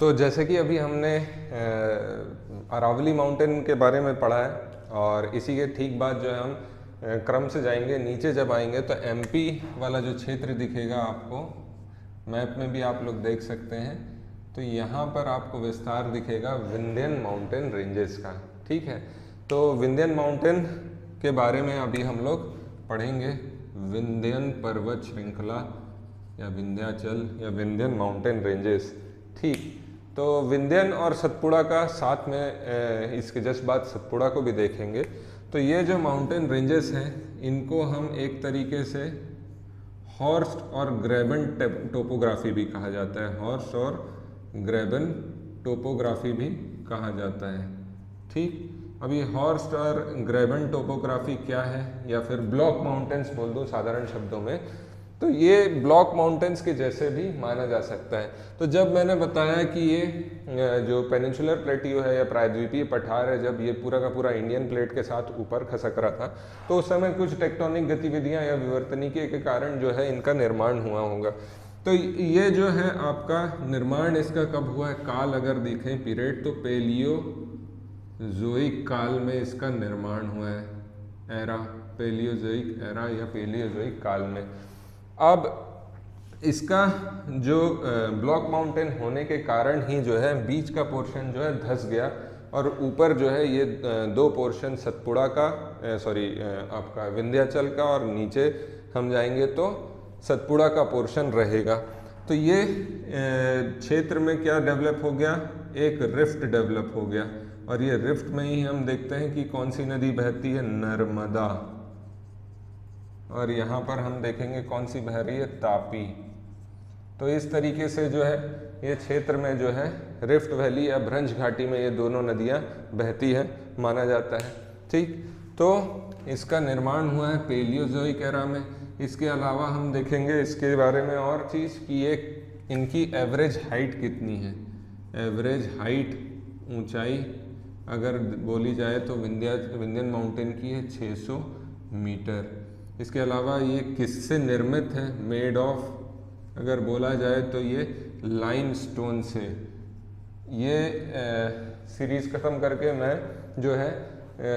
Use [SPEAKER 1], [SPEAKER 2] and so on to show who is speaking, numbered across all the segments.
[SPEAKER 1] तो जैसे कि अभी हमने अरावली माउंटेन के बारे में पढ़ा है, और इसी के ठीक बाद जो है हम क्रम से जाएंगे। नीचे जब आएंगे तो एमपी वाला जो क्षेत्र दिखेगा आपको, मैप में भी आप लोग देख सकते हैं, तो यहाँ पर आपको विस्तार दिखेगा विंध्यन माउंटेन रेंजेस का। ठीक है, तो विंध्यन माउंटेन के बारे में अभी हम लोग पढ़ेंगे। विंध्यन पर्वत श्रृंखला या विंध्याचल या विंध्यन माउंटेन रेंजेस। ठीक, तो विंध्यन और सतपुड़ा का साथ में इसके जस्ट बाद सतपुड़ा को भी देखेंगे। तो ये जो माउंटेन रेंजेस हैं इनको हम एक तरीके से हॉर्स्ट और ग्रेबन टोपोग्राफी भी कहा जाता है। हॉर्स्ट और ग्रेबन टोपोग्राफी भी कहा जाता है। ठीक, अभी हॉर्स्ट और ग्रेबन टोपोग्राफी क्या है, या फिर ब्लॉक माउंटेन्स बोल दो साधारण शब्दों में, तो ये ब्लॉक माउंटेन्स के जैसे भी माना जा सकता है। तो जब मैंने बताया कि ये जो पेनिनसुलर प्लेटियो है या प्रायद्वीपीय पठार है, जब ये पूरा का पूरा इंडियन प्लेट के साथ ऊपर खसक रहा था, तो उस समय कुछ टेक्टोनिक गतिविधियां या विवर्तनिकी के कारण जो है इनका निर्माण हुआ होगा। तो ये जो है आपका निर्माण इसका कब हुआ है, काल अगर देखें पीरियड, तो पेलियोजोइक काल में इसका निर्माण हुआ है। एरा, पेलियोजोइक एरा या पेलियोजोइक काल में। अब इसका जो ब्लॉक माउंटेन होने के कारण ही जो है बीच का पोर्शन जो है धंस गया, और ऊपर जो है ये दो पोर्शन सतपुड़ा का आपका विंध्याचल का, और नीचे हम जाएंगे तो सतपुड़ा का पोर्शन रहेगा। तो ये क्षेत्र में क्या डेवलप हो गया, एक रिफ्ट डेवलप हो गया, और ये रिफ्ट में ही हम देखते हैं कि कौन सी नदी बहती है, नर्मदा, और यहाँ पर हम देखेंगे कौन सी बह रही है, तापी। तो इस तरीके से जो है ये क्षेत्र में जो है रिफ्ट वैली या भ्रंश घाटी में ये दोनों नदियाँ बहती है माना जाता है। ठीक, तो इसका निर्माण हुआ है पेलियोजोइक एरा में। इसके अलावा हम देखेंगे इसके बारे में और चीज़ कि ये इनकी एवरेज हाइट कितनी है। एवरेज हाइट, ऊंचाई अगर बोली जाए तो विंध्यन माउंटेन की है 600 मीटर। इसके अलावा ये किससे निर्मित है, मेड ऑफ अगर बोला जाए तो ये लाइमस्टोन से। ये सीरीज खत्म करके मैं जो है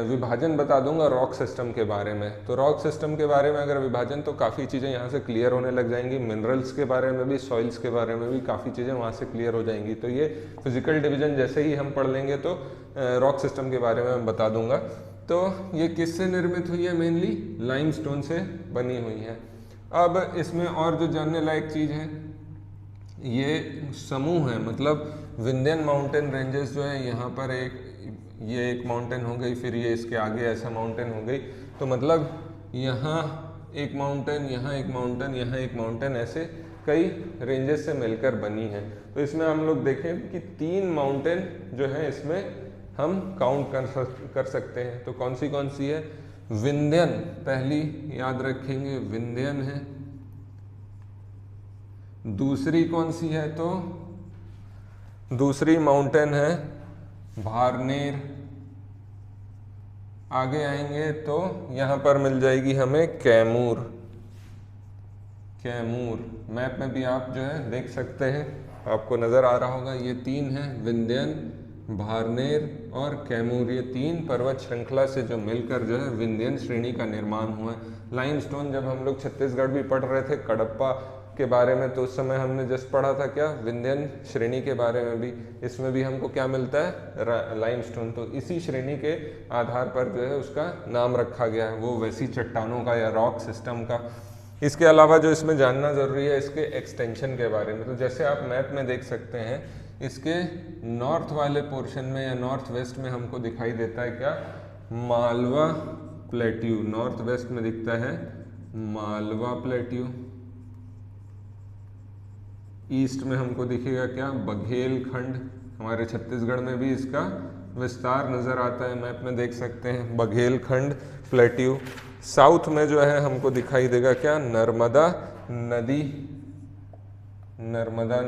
[SPEAKER 1] विभाजन बता दूंगा रॉक सिस्टम के बारे में। तो रॉक सिस्टम के बारे में अगर विभाजन, तो काफ़ी चीज़ें यहाँ से क्लियर होने लग जाएंगी। मिनरल्स के बारे में भी, सॉइल्स के बारे में भी काफ़ी चीज़ें वहाँ से क्लियर हो जाएंगी। तो ये फिजिकल डिवीजन जैसे ही हम पढ़ लेंगे तो रॉक सिस्टम के बारे में मैं बता दूंगा। तो ये किससे निर्मित हुई है, मेनली लाइमस्टोन से बनी हुई है। अब इसमें और जो जानने लायक चीज़ है, ये समूह है, मतलब विंध्यन माउंटेन रेंजेस जो है, यहाँ पर ये एक माउंटेन हो गई, फिर ये इसके आगे ऐसा माउंटेन हो गई, तो मतलब यहाँ एक माउंटेन, यहाँ एक माउंटेन, यहाँ एक माउंटेन, ऐसे कई रेंजेस से मिलकर बनी है। तो इसमें हम लोग देखें कि 3 माउंटेन जो है इसमें हम काउंट कर सकते हैं। तो कौन सी है, विंध्यन पहली याद रखेंगे, विंध्यन है। दूसरी कौन सी है, तो दूसरी माउंटेन है भारनेर। आगे आएंगे तो यहाँ पर मिल जाएगी हमें कैमूर। मैप में भी आप जो है देख सकते हैं, आपको नज़र आ रहा होगा, ये 3 हैं, विंध्यन, भारनेर और कैमूर। ये 3 पर्वत श्रृंखला से जो मिलकर जो है विंध्यन श्रेणी का निर्माण हुआ है। लाइमस्टोन जब हम लोग छत्तीसगढ़ भी पढ़ रहे थे कडप्पा के बारे में, तो उस समय हमने जस्ट पढ़ा था क्या, विंध्यन श्रेणी के बारे में भी। इसमें भी हमको क्या मिलता है, लाइमस्टोन। तो इसी श्रेणी के आधार पर जो है उसका नाम रखा गया है, वो वैसी चट्टानों का या रॉक सिस्टम का। इसके अलावा जो इसमें जानना ज़रूरी है इसके एक्सटेंशन के बारे में। तो जैसे आप मैप में देख सकते हैं, इसके नॉर्थ वाले पोर्शन में या नॉर्थ वेस्ट में हमको दिखाई देता है क्या, मालवा प्लेट्यू। नॉर्थ वेस्ट में दिखता है मालवा प्लेट्यू। ईस्ट में हमको दिखेगा क्या, बघेलखंड। हमारे छत्तीसगढ़ में भी इसका विस्तार नज़र आता है, मैप में देख सकते हैं, बघेलखंड प्लेट्यू। साउथ में जो है हमको दिखाई देगा क्या, नर्मदा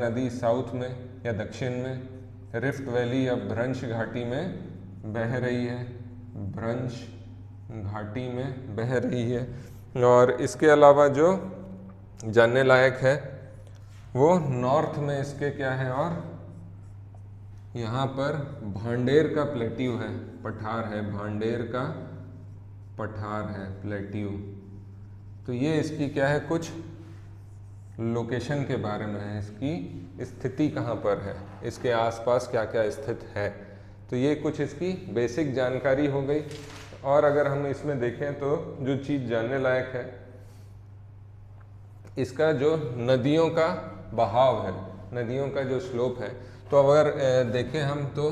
[SPEAKER 1] नदी साउथ में या दक्षिण में। रिफ्ट वैली या भ्रंश घाटी में बह रही है, भ्रंश घाटी में बह रही है। और इसके अलावा जो जानने लायक है वो नॉर्थ में इसके क्या है, और यहाँ पर भांडेर का प्लेट्यू है, पठार है, भांडेर का पठार है, प्लेट्यू। तो ये इसकी क्या है, कुछ लोकेशन के बारे में है, इसकी स्थिति कहाँ पर है, इसके आसपास क्या क्या स्थित है। तो ये कुछ इसकी बेसिक जानकारी हो गई। और अगर हम इसमें देखें तो जो चीज़ जानने लायक है, इसका जो नदियों का बहाव है, नदियों का जो स्लोप है। तो अगर देखें हम तो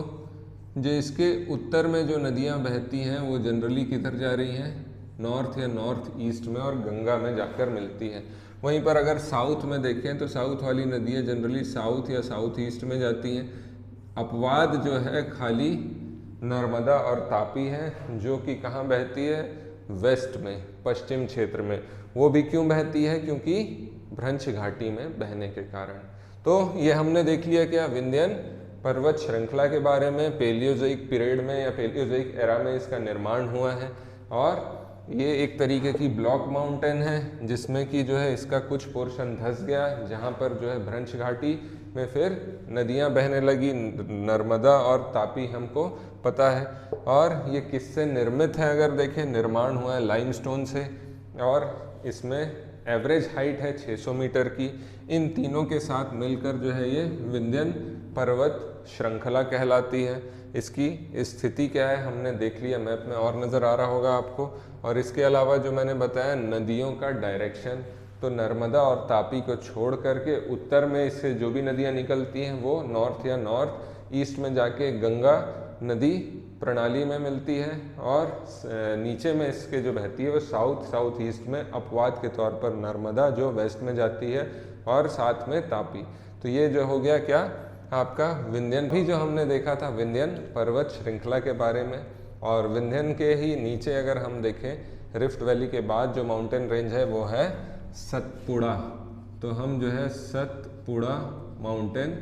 [SPEAKER 1] जो इसके उत्तर में जो नदियां बहती हैं वो जनरली किधर जा रही हैं, नॉर्थ या नॉर्थ ईस्ट में, और गंगा में जाकर मिलती हैं। वहीं पर अगर साउथ में देखें तो साउथ वाली नदियां जनरली साउथ या साउथ ईस्ट में जाती हैं। अपवाद जो है खाली नर्मदा और तापी है, जो कि कहाँ बहती है, वेस्ट में, पश्चिम क्षेत्र में। वो भी क्यों बहती है, क्योंकि भ्रंश घाटी में बहने के कारण। तो ये हमने देख लिया क्या, विंध्यन पर्वत श्रृंखला के बारे में, पेलियोजोइक पीरियड में या पेलियोजोइक एरा में इसका निर्माण हुआ है। और ये एक तरीके की ब्लॉक माउंटेन है जिसमें कि जो है इसका कुछ पोर्शन धंस गया, जहाँ पर जो है भ्रंश घाटी में फिर नदियाँ बहने लगी, नर्मदा और तापी हमको पता है। और ये किससे निर्मित है, अगर देखें, निर्माण हुआ है लाइमस्टोन से, और इसमें एवरेज हाइट है 600 मीटर की। इन तीनों के साथ मिलकर जो है ये विंध्यन पर्वत श्रृंखला कहलाती है। इसकी स्थिति क्या है हमने देख लिया, मैप में और नज़र आ रहा होगा आपको। और इसके अलावा जो मैंने बताया नदियों का डायरेक्शन, तो नर्मदा और तापी को छोड़ करके उत्तर में इससे जो भी नदियाँ निकलती हैं वो नॉर्थ या नॉर्थ ईस्ट में जाके गंगा नदी प्रणाली में मिलती है, और नीचे में इसके जो बहती है वो साउथ ईस्ट में, अपवाद के तौर पर नर्मदा जो वेस्ट में जाती है, और साथ में तापी। तो ये जो हो गया क्या आपका विंध्यन, भी जो हमने देखा था विंध्यन पर्वत श्रृंखला के बारे में। और विंध्यन के ही नीचे अगर हम देखें, रिफ्ट वैली के बाद जो माउंटेन रेंज है वो है सतपुड़ा। तो हम जो है सतपुड़ा माउंटेन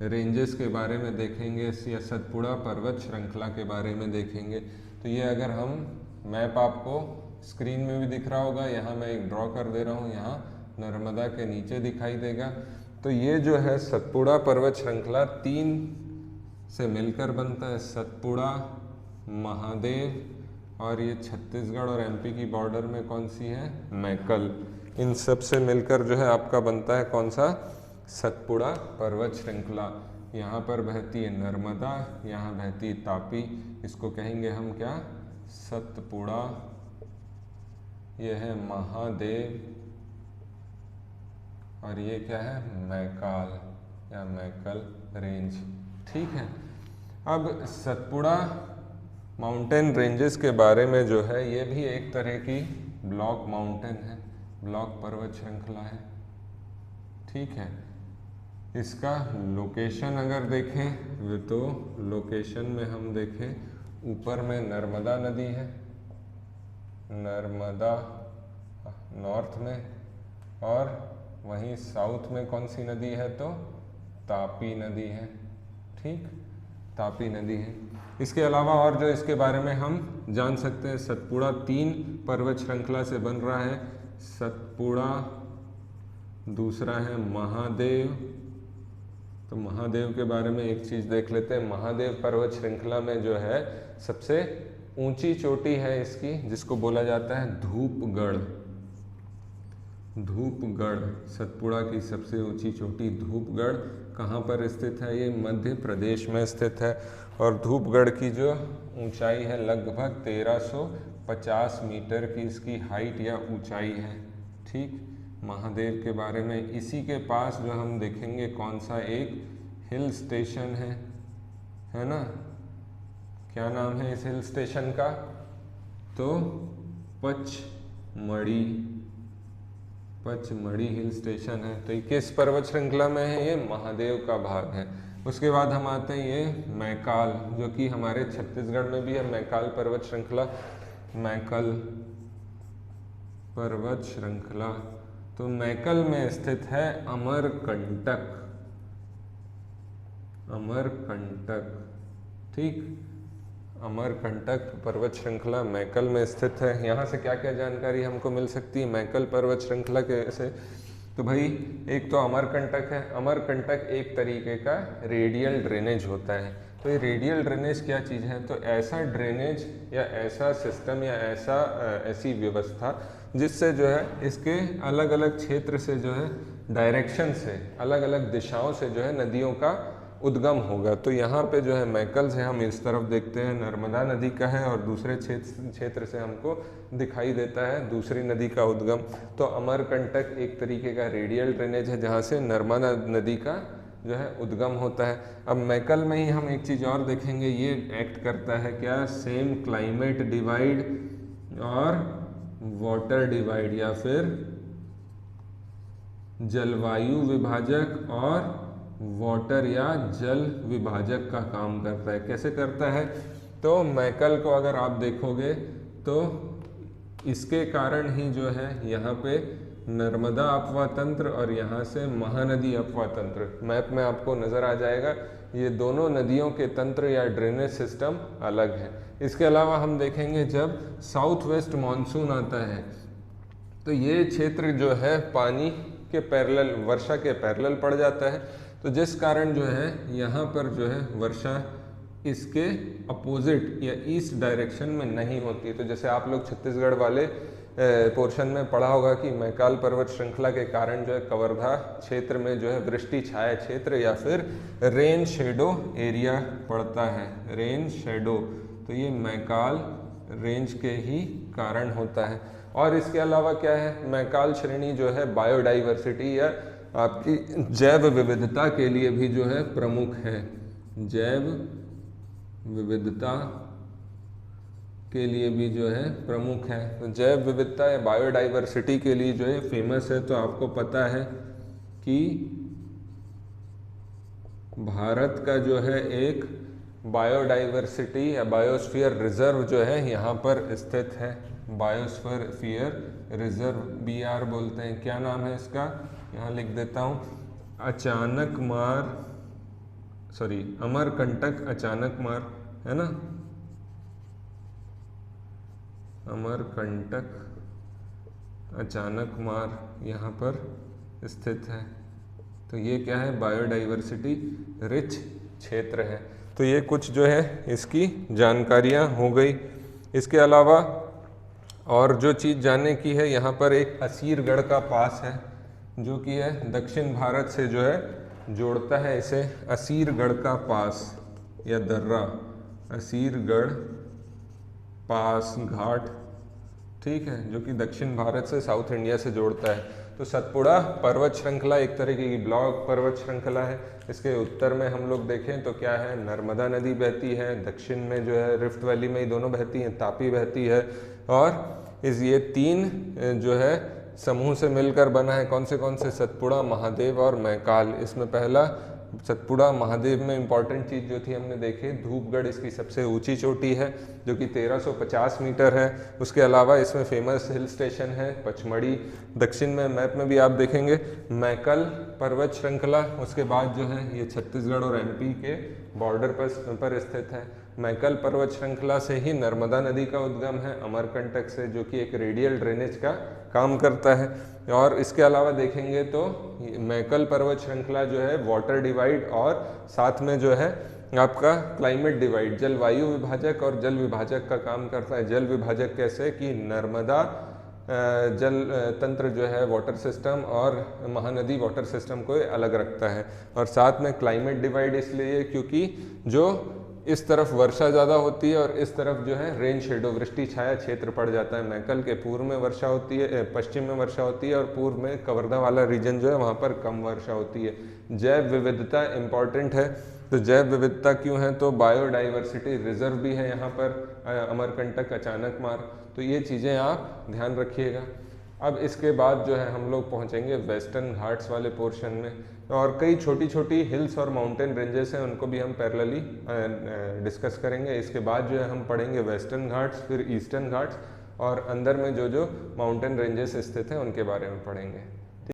[SPEAKER 1] रेंजेस के बारे में देखेंगे, या सतपुड़ा पर्वत श्रृंखला के बारे में देखेंगे। तो ये अगर हम मैप आपको स्क्रीन में भी दिख रहा होगा, यहाँ मैं एक ड्रॉ कर दे रहा हूँ, यहाँ नर्मदा के नीचे दिखाई देगा। तो ये जो है सतपुड़ा पर्वत श्रृंखला 3 से मिलकर बनता है, सतपुड़ा, महादेव, और ये छत्तीसगढ़ और एमपी की बॉर्डर में कौन सी है, मैकल। इन सब से मिलकर जो है आपका बनता है कौन सा, सतपुड़ा पर्वत श्रृंखला। यहाँ पर बहती है नर्मदा, यहाँ बहती है तापी, इसको कहेंगे हम क्या, सतपुड़ा। ये है महादेव, और ये क्या है, मैकाल या मैकल रेंज। ठीक है, अब सतपुड़ा माउंटेन रेंजेस के बारे में जो है, ये भी एक तरह की ब्लॉक माउंटेन है, ब्लॉक पर्वत श्रृंखला है। ठीक है, इसका लोकेशन अगर देखें तो लोकेशन में हम देखें, ऊपर में नर्मदा नदी है, नर्मदा नॉर्थ में, और वहीं साउथ में कौन सी नदी है, तो तापी नदी है। ठीक, तापी नदी है। इसके अलावा और जो इसके बारे में हम जान सकते हैं, सतपुड़ा 3 पर्वत श्रृंखला से बन रहा है, सतपुड़ा, दूसरा है महादेव। तो महादेव के बारे में एक चीज़ देख लेते हैं। महादेव पर्वत श्रृंखला में जो है सबसे ऊंची चोटी है इसकी, जिसको बोला जाता है धूपगढ़। धूपगढ़, सतपुड़ा की सबसे ऊंची चोटी धूपगढ़ कहाँ पर स्थित है, ये मध्य प्रदेश में स्थित है। और धूपगढ़ की जो ऊंचाई है लगभग 1350 मीटर की इसकी हाइट या ऊंचाई है। ठीक, महादेव के बारे में इसी के पास जो हम देखेंगे कौन सा एक हिल स्टेशन है ना, क्या नाम है इस हिल स्टेशन का, तो पचमढ़ी हिल स्टेशन है। तो ये किस पर्वत श्रृंखला में है, ये महादेव का भाग है। उसके बाद हम आते हैं ये मैकाल, जो कि हमारे छत्तीसगढ़ में भी है, मैकाल पर्वत श्रृंखला, मैकल पर्वत श्रृंखला। तो मैकल में स्थित है अमरकंटक, अमरकंटक। ठीक, अमरकंटक पर्वत श्रृंखला मैकल में स्थित है। यहाँ से क्या क्या जानकारी हमको मिल सकती है मैकल पर्वत श्रृंखला के से, तो भाई एक तो अमरकंटक है। अमरकंटक एक तरीके का रेडियल ड्रेनेज होता है। तो ये रेडियल ड्रेनेज क्या चीज़ है? तो ऐसा ड्रेनेज या ऐसा सिस्टम या ऐसी व्यवस्था जिससे जो है इसके अलग अलग क्षेत्र से जो है डायरेक्शन से अलग अलग दिशाओं से जो है नदियों का उद्गम होगा। तो यहाँ पे जो है मैकल्स है, हम इस तरफ देखते हैं नर्मदा नदी का है और दूसरे क्षेत्र से हमको दिखाई देता है दूसरी नदी का उद्गम। तो अमरकंटक एक तरीके का रेडियल ड्रेनेज है जहाँ से नर्मदा नदी का जो है उद्गम होता है। अब मैकल में ही हम एक चीज़ और देखेंगे, ये एक्ट करता है क्या? सेम क्लाइमेट डिवाइड और वाटर डिवाइड या फिर जलवायु विभाजक और वाटर या जल विभाजक का काम करता है। कैसे करता है? तो मैकल को अगर आप देखोगे तो इसके कारण ही जो है यहाँ पे नर्मदा अपवा तंत्र और यहाँ से महानदी अपवा तंत्र मैप में आपको नज़र आ जाएगा। ये दोनों नदियों के तंत्र या ड्रेनेज सिस्टम अलग है। इसके अलावा हम देखेंगे जब साउथ वेस्ट मानसून आता है तो ये क्षेत्र जो है पानी के पैरेलल, वर्षा के पैरेलल पड़ जाता है। तो जिस कारण जो है यहाँ पर जो है वर्षा इसके अपोजिट या ईस्ट डायरेक्शन में नहीं होती। तो जैसे आप लोग छत्तीसगढ़ वाले पोर्शन में पढ़ा होगा कि मैकाल पर्वत श्रृंखला के कारण जो है कवर्धा क्षेत्र में जो है वृष्टि छाया क्षेत्र या फिर रेन शेडो एरिया पड़ता है, रेन शेडो। तो ये मैकाल रेंज के ही कारण होता है। और इसके अलावा क्या है? मैकाल श्रेणी जो है बायोडाइवर्सिटी या आपकी जैव विविधता के लिए भी जो है प्रमुख है। जैव विविधता के लिए भी जो है प्रमुख है। तो जैव विविधता या बायोडाइवर्सिटी के लिए जो है फेमस है। तो आपको पता है कि भारत का जो है एक बायोडाइवर्सिटी या बायोस्फीयर रिजर्व जो है यहाँ पर स्थित है। बायोस्फीयर रिजर्व, BR बोलते हैं। क्या नाम है इसका? यहाँ लिख देता हूँ, अमरकंटक अचानकमार, है ना? अमरकंटक अचानकमार यहाँ पर स्थित है। तो ये क्या है? बायोडाइवर्सिटी रिच क्षेत्र है। तो ये कुछ जो है इसकी जानकारियाँ हो गई। इसके अलावा और जो चीज़ जानने की है, यहाँ पर एक असीरगढ़ का पास है जो कि है दक्षिण भारत से जो है जोड़ता है इसे। असीरगढ़ का पास या दर्रा, असीरगढ़ पास घाट, ठीक है, जो कि दक्षिण भारत से साउथ इंडिया से जोड़ता है। तो सतपुड़ा पर्वत श्रृंखला एक तरीके की ब्लॉक पर्वत श्रृंखला है। इसके उत्तर में हम लोग देखें तो क्या है? नर्मदा नदी बहती है। दक्षिण में जो है रिफ्ट वैली में ही दोनों बहती हैं, तापी बहती है। और ये तीन जो है समूह से मिलकर बना है। कौन से? सतपुड़ा, महादेव और मैकाल। इसमें पहला सतपुड़ा महादेव में इंपॉर्टेंट चीज़ जो थी हमने देखी, धूपगढ़ इसकी सबसे ऊंची चोटी है जो कि 1350 मीटर है। उसके अलावा इसमें फेमस हिल स्टेशन है पचमढ़ी। दक्षिण में मैप में भी आप देखेंगे मैकल पर्वत श्रृंखला। उसके बाद जो है ये छत्तीसगढ़ और MP के बॉर्डर पर स्थित है। मैकल पर्वत श्रृंखला से ही नर्मदा नदी का उद्गम है, अमरकंटक से, जो कि एक रेडियल ड्रेनेज का काम करता है। और इसके अलावा देखेंगे तो मैकल पर्वत श्रृंखला जो है वाटर डिवाइड और साथ में जो है आपका क्लाइमेट डिवाइड, जलवायु विभाजक और जल विभाजक का काम करता है। जल विभाजक कैसे? कि नर्मदा जल तंत्र जो है वाटर सिस्टम और महानदी वाटर सिस्टम को अलग रखता है। और साथ में क्लाइमेट डिवाइड इसलिए क्योंकि जो इस तरफ वर्षा ज़्यादा होती है और इस तरफ जो है रेन शेडो वृष्टि छाया क्षेत्र पड़ जाता है। मैकल के पूर्व में वर्षा होती है, पश्चिम में वर्षा होती है और पूर्व में कवर्धा वाला रीजन जो है वहाँ पर कम वर्षा होती है। जैव विविधता इम्पॉर्टेंट है। तो जैव विविधता क्यों है? तो बायोडाइवर्सिटी रिजर्व भी है यहाँ पर अमरकंटक अचानकमार। तो ये चीज़ें आप ध्यान रखिएगा। अब इसके बाद जो है हम लोग पहुँचेंगे वेस्टर्न घाट्स वाले पोर्शन में, और कई छोटी छोटी हिल्स और माउंटेन रेंजेस हैं, उनको भी हम पैरेलली डिस्कस करेंगे। इसके बाद जो है हम पढ़ेंगे वेस्टर्न घाट्स, फिर ईस्टर्न घाट्स, और अंदर में जो जो माउंटेन रेंजेस स्थित हैं उनके बारे में पढ़ेंगे।